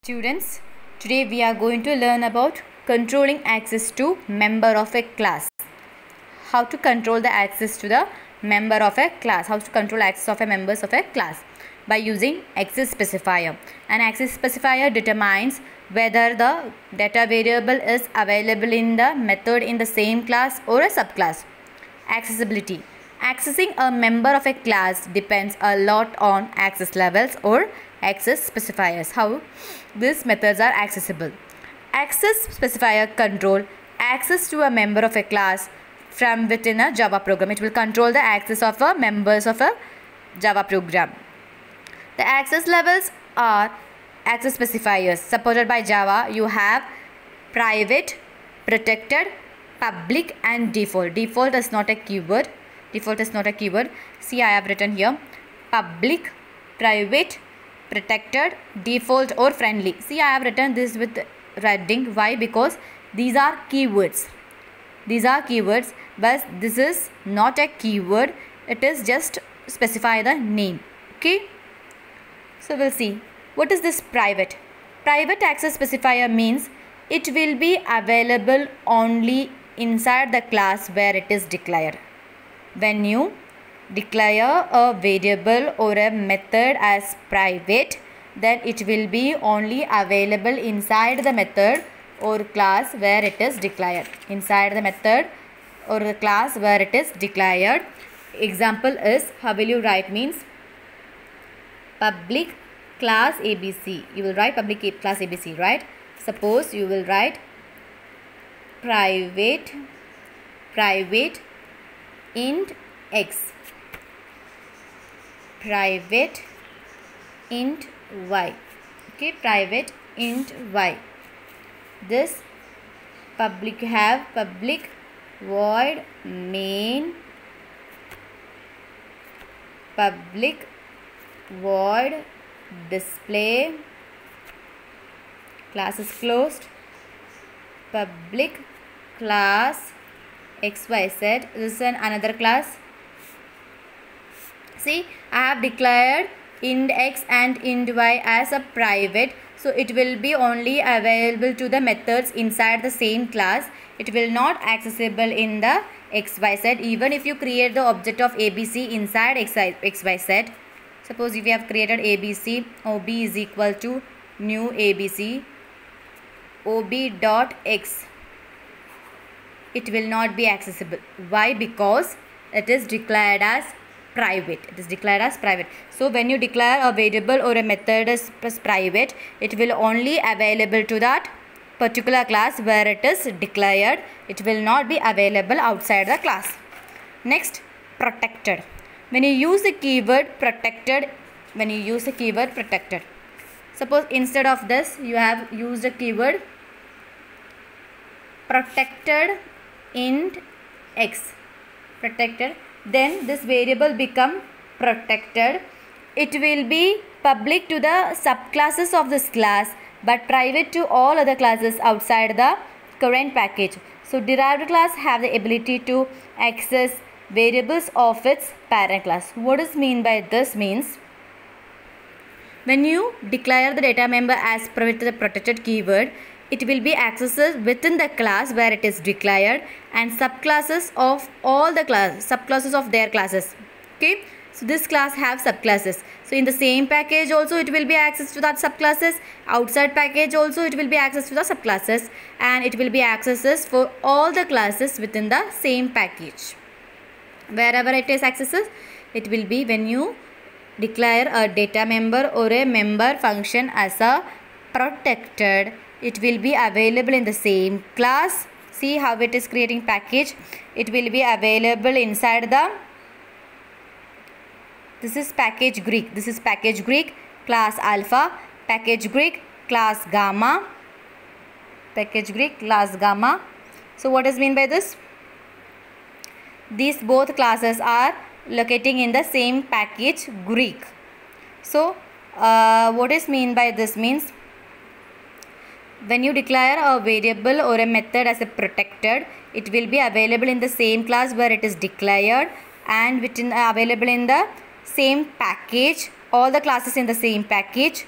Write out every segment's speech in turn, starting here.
Students, today we are going to learn about controlling access to member of a class. How to control the access to the member of a class. How to control access of a members of a class by using access specifier. An access specifier determines whether the data variable is available in the method in the same class or a subclass. Accessibility. Accessing a member of a class depends a lot on access levels or access specifiers. How these methods are accessible. Access specifier control access to a member of a class from within a Java program. It will control the access of a members of a Java program. The access levels are access specifiers supported by Java. You have private, protected, public and default. Default is not a keyword. Default is not a keyword. See, I have written here public, private, protected, default or friendly. See, I have written this with reading. Why? Because these are keywords. These are keywords, but this is not a keyword. It is just specify the name. Okay. So we'll see. What is this private? Private access specifier means it will be available only inside the class where it is declared. When you declare a variable or a method as private, then it will be only available inside the method or class where it is declared. Inside the method or the class where it is declared. Example is, how will you write means public class ABC. You will write public class ABC, right? Suppose you will write private int x, private int y. Okay, private int y. This public have public void main, public void display, class is closed, public class xyz. This is another class. See, I have declared int x and int y as a private, so it will be only available to the methods inside the same class. It will not accessible in the xyz. Even if you create the object of abc inside xyz, suppose if you have created abc, ob is equal to new abc, ob dot x, it will not be accessible. Why? Because it is declared as private. It is declared as private. So when you declare a variable or a method as private, it will only available to that particular class where it is declared. It will not be available outside the class. Next, protected. When you use the keyword protected, suppose instead of this you have used a keyword protected int x, protected, then this variable become protected. It will be public to the subclasses of this class but private to all other classes outside the current package. So derived class have the ability to access variables of its parent class. What is mean by this means, when you declare the data member as private to the protected keyword, it will be accessed within the class where it is declared and subclasses of all the subclasses of their classes. Okay, so this class have subclasses. So in the same package also it will be access to that subclasses. Outside package also it will be access to the subclasses, and it will be accesses for all the classes within the same package. Wherever it is accesses, it will be when you declare a data member or a member function as a protected, it will be available in the same class. See how it is creating package. It will be available inside the, this is package Greek. This is package Greek, class alpha, package Greek, class gamma, package Greek, class gamma. So what is mean by this? These both classes are locating in the same package Greek. So what is mean by this means, when you declare a variable or a method as a protected, it will be available in the same class where it is declared and available in the same package, all the classes in the same package.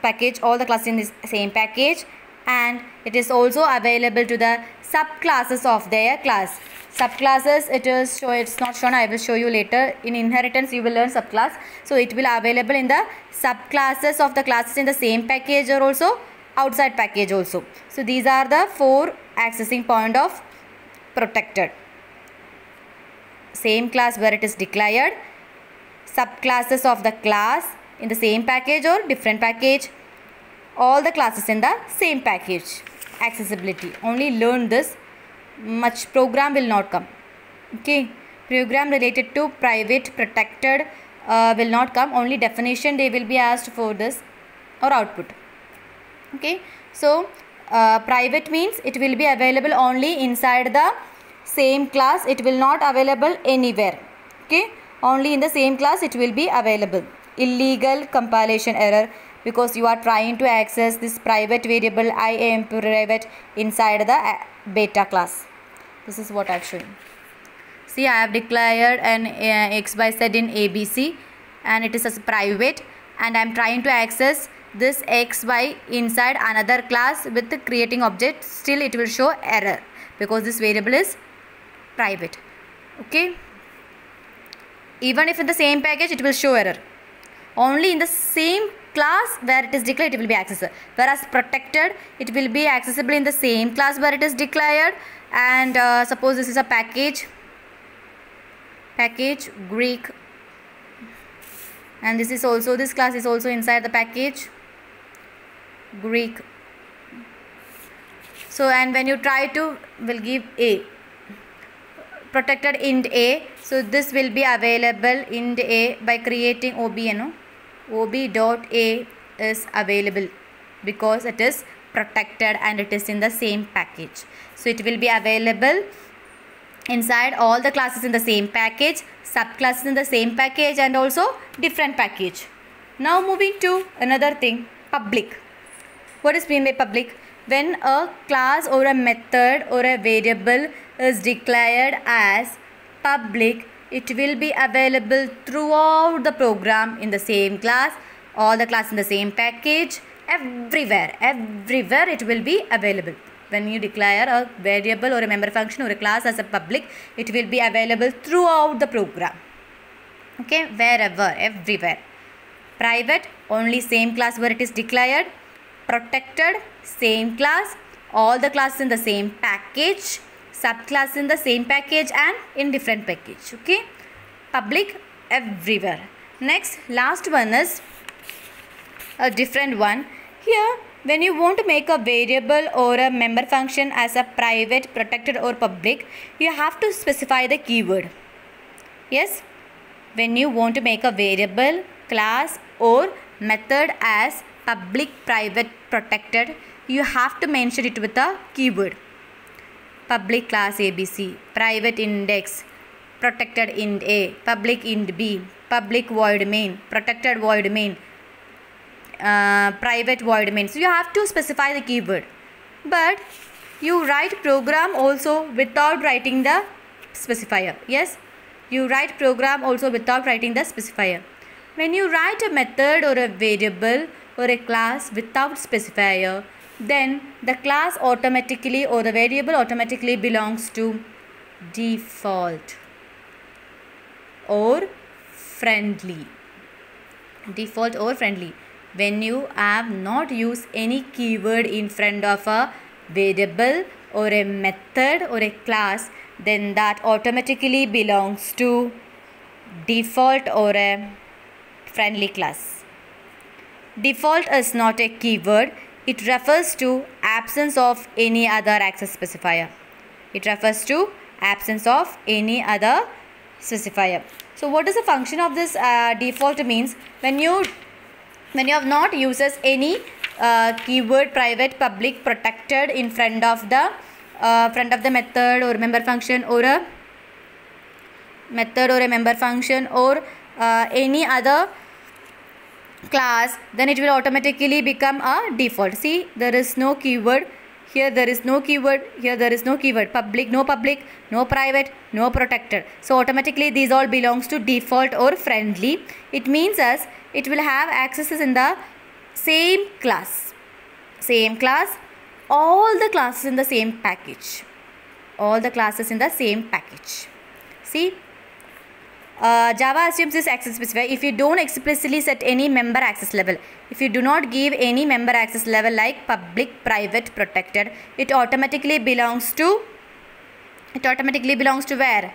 package, all the classes in this same package, and it is also available to the subclasses of their class. Subclasses, it's not shown, I will show you later. In inheritance you will learn subclass. So it will available in the subclasses of the classes in the same package or also outside package also. So these are the 4 accessing point of protected. Same class where it is declared, subclasses of the class in the same package or different package, all the classes in the same package. Accessibility, only learn this, much program will not come. Okay, program related to private protected will not come, only definition they will be asked for this or output. Okay, so private means it will be available only inside the same class, it will not available anywhere. Okay, only in the same class it will be available. Illegal compilation error, because you are trying to access this private variable I am private inside the beta class. This is what I have shown. See, I have declared an x by z in ABC and it is as private, and I am trying to access this x y inside another class with the creating object. Still it will show error because this variable is private. Okay, even if in the same package it will show error. Only in the same class where it is declared it will be accessible, whereas protected it will be accessible in the same class where it is declared. And suppose this is a package Greek, and this is also, this class is also inside the package Greek. So, and when you try to will give a protected int a, so this will be available int a by creating ob, ob dot a is available because it is protected and it is in the same package. So it will be available inside all the classes in the same package, subclasses in the same package, and also different package. Now moving to another thing, public. What is meant by public? When a class or a method or a variable is declared as public, it will be available throughout the program in the same class, all the class in the same package, everywhere it will be available. When you declare a variable or a member function or a class as a public, it will be available throughout the program. Okay, wherever, everywhere. Private, only same class where it is declared. Protected, same class, all the classes in the same package, subclass in the same package and in different package. Okay, public, everywhere. Next, last one is a different one. Here, when you want to make a variable or a member function as a private, protected or public, you have to specify the keyword. Yes, when you want to make a variable, class or method as public, private, protected, you have to mention it with a keyword. Public class ABC, private index, protected int A, public int B, public void main, protected void main, private void main. So you have to specify the keyword. But you write program also without writing the specifier. Yes, you write program also without writing the specifier. When you write a method or a variable or a class without specifier, then the class automatically or the variable automatically belongs to default or friendly. Default or friendly. When you have not used any keyword in front of a variable or a method or a class, then that automatically belongs to default or a friendly class. Default is not a keyword. It refers to absence of any other access specifier. It refers to absence of any other specifier. So what is the function of this default means? When you have not uses any keyword private, public, protected in front of the method or member function or a member function or any other class, then it will automatically become a default. See, there is no keyword here, there is no keyword here, there is no keyword. Public, no private, no protected. So automatically these all belongs to default or friendly. It means as it will have accesses in the same class, all the classes in the same package, see, Java assumes this access specifier if you don't explicitly set any member access level. If you do not give any member access level like public, private, protected, it automatically belongs to where?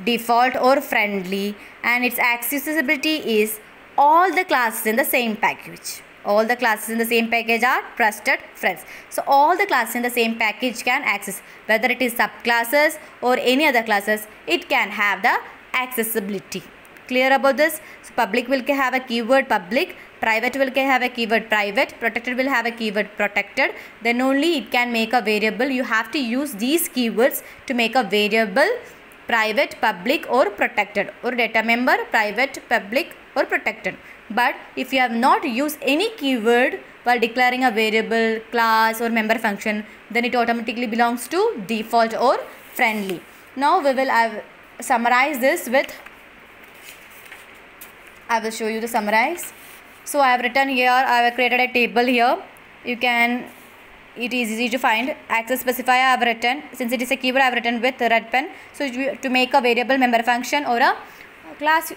Default or friendly, and its accessibility is all the classes in the same package. All the classes in the same package are trusted friends. So all the classes in the same package can access, whether it is subclasses or any other classes, it can have the accessibility. Clear about this? So public will have a keyword public, private will have a keyword private, protected will have a keyword protected. Then only it can make a variable. You have to use these keywords to make a variable private, public or protected, or data member private, public or protected. But if you have not used any keyword while declaring a variable, class or member function, then it automatically belongs to default or friendly. Now we will summarize this with, I will show you the summarize. So I have written here, I have created a table here. You can, it is easy to find. Access specifier I have written, since it is a keyword I have written with red pen. So to make a variable member function or a class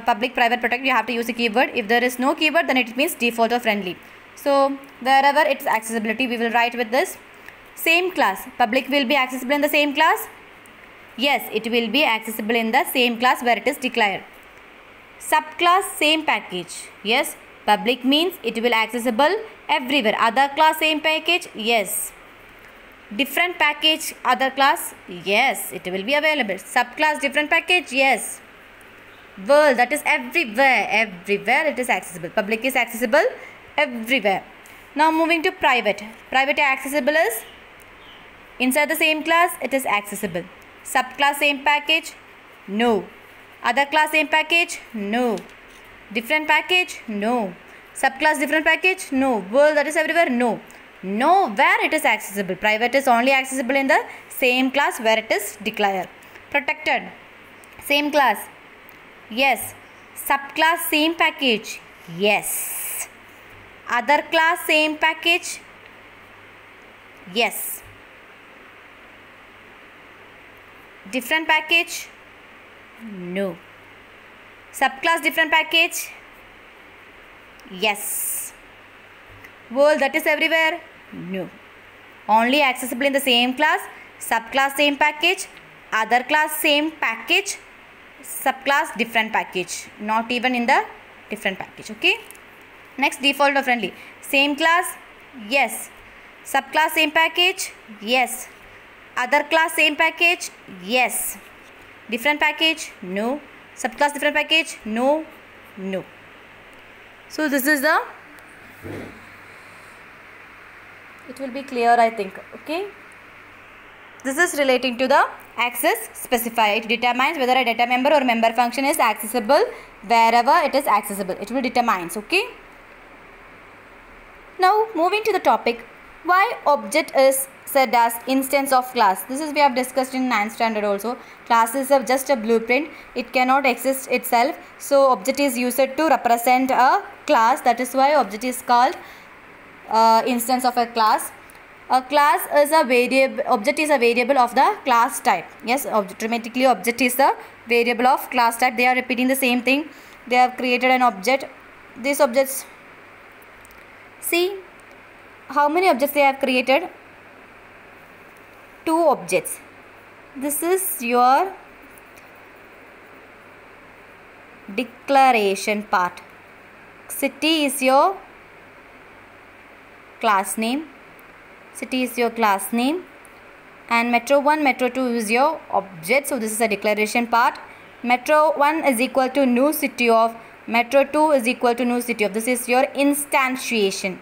public, private, protect, you have to use a keyword. If there is no keyword, then it means default or friendly. So wherever it's accessibility, we will write with this. Same class, public will be accessible in the same class. Yes, it will be accessible in the same class where it is declared. Subclass same package. Yes, public means it will accessible everywhere. Other class same package. Yes. Different package other class. Yes, it will be available. Subclass different package. Yes. World, that is everywhere. Everywhere it is accessible. Public is accessible everywhere. Now moving to private. Private accessible is inside the same class. It is accessible. Subclass same package? No. Other class same package? No. Different package? No. Subclass different package? No. World, that is everywhere? No. Nowhere it is accessible. Private is only accessible in the same class where it is declared. Protected, same class? Yes. Subclass same package? Yes. Other class same package? Yes. Different package? No. Subclass different package? Yes. World, that is everywhere? No. Only accessible in the same class. Subclass same package. Other class same package. Subclass different package. Not even in the different package. Okay. Next, default or friendly. Same class? Yes. Subclass same package? Yes. Other class same package? Yes. Different package? No. Subclass different package? No. No. So this is the, it will be clear, I think. Okay. This is relating to the access specifier. It determines whether a data member or member function is accessible wherever it is accessible. It will determine. Okay. Now moving to the topic, why object is said as instance of class. This is we have discussed in 9th standard also. Class is just a blueprint. It cannot exist itself. So object is used to represent a class. That is why object is called instance of a class. A class is a variable. Object is a variable of the class type. Yes, automatically object is the variable of class type. They are repeating the same thing. They have created an object. These objects, see how many objects they have created. 2 objects. This is your declaration part. City is your class name. City is your class name. And Metro 1, Metro 2 is your object. So this is a declaration part. Metro 1 is equal to new city of. Metro 2 is equal to new city of. This is your instantiation.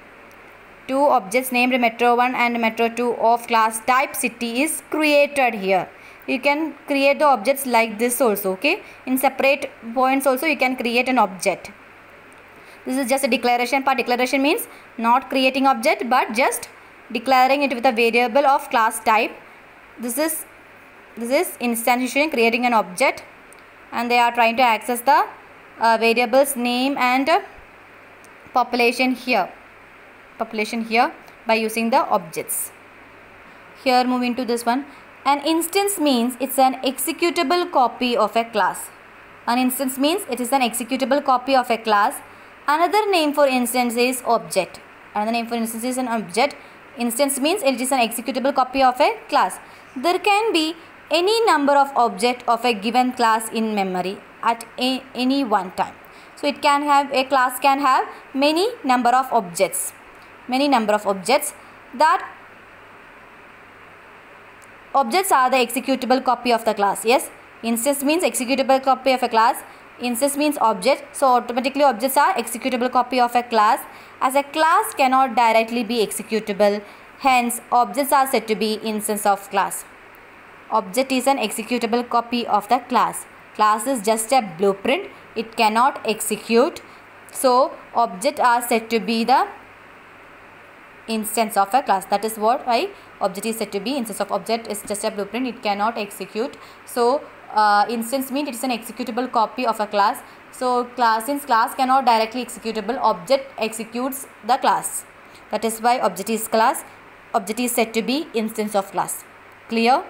2 objects named Metro 1 and Metro 2 of class type city is created here. You can create the objects like this also. Okay. In separate points also you can create an object. This is just a declaration part. Declaration means not creating object but just declaring it with a variable of class type. This is instantiation, creating an object, and they are trying to access the variable's name and population here by using the objects. Here moving to this one. An instance means it's an executable copy of a class. An instance means it is an executable copy of a class. Another name for instance is object. Another name for instance is an object. Instance means it is an executable copy of a class. There can be any number of objects of a given class in memory at any one time. So it can have, a class can have many number of objects. That objects are the executable copy of the class. Yes, instance means executable copy of a class. Instance means object. So automatically objects are executable copy of a class. As a class cannot directly be executable, hence objects are said to be instance of class. Object is an executable copy of the class. Class is just a blueprint. It cannot execute. So objects are said to be the instance of a class. That is what why object is said to be instance of. Object is just a blueprint. It cannot execute. So instance means it is an executable copy of a class. So since class cannot directly executable, object executes the class. That is why object is class. Object is said to be instance of class. Clear?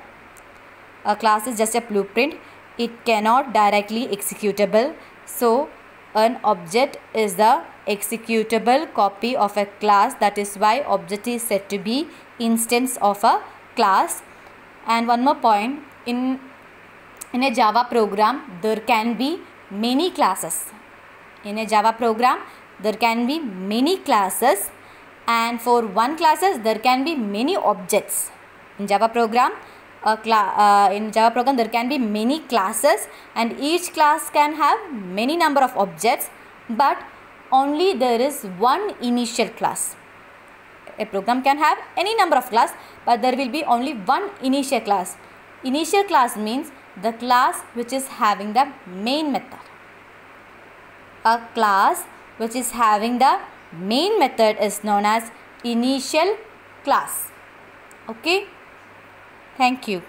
A class is just a blueprint. It cannot directly executable. So an object is the executable copy of a class. That is why object is said to be instance of a class. And one more point, in a Java program there can be many classes. In a Java program there can be many classes, and for one classes there can be many objects. In Java program there can be many classes, and each class can have many number of objects, but only there is one initial class. A program can have any number of class, but there will be only one initial class. Initial class means the class which is having the main method. A class which is having the main method is known as initial class. Okay. Thank you.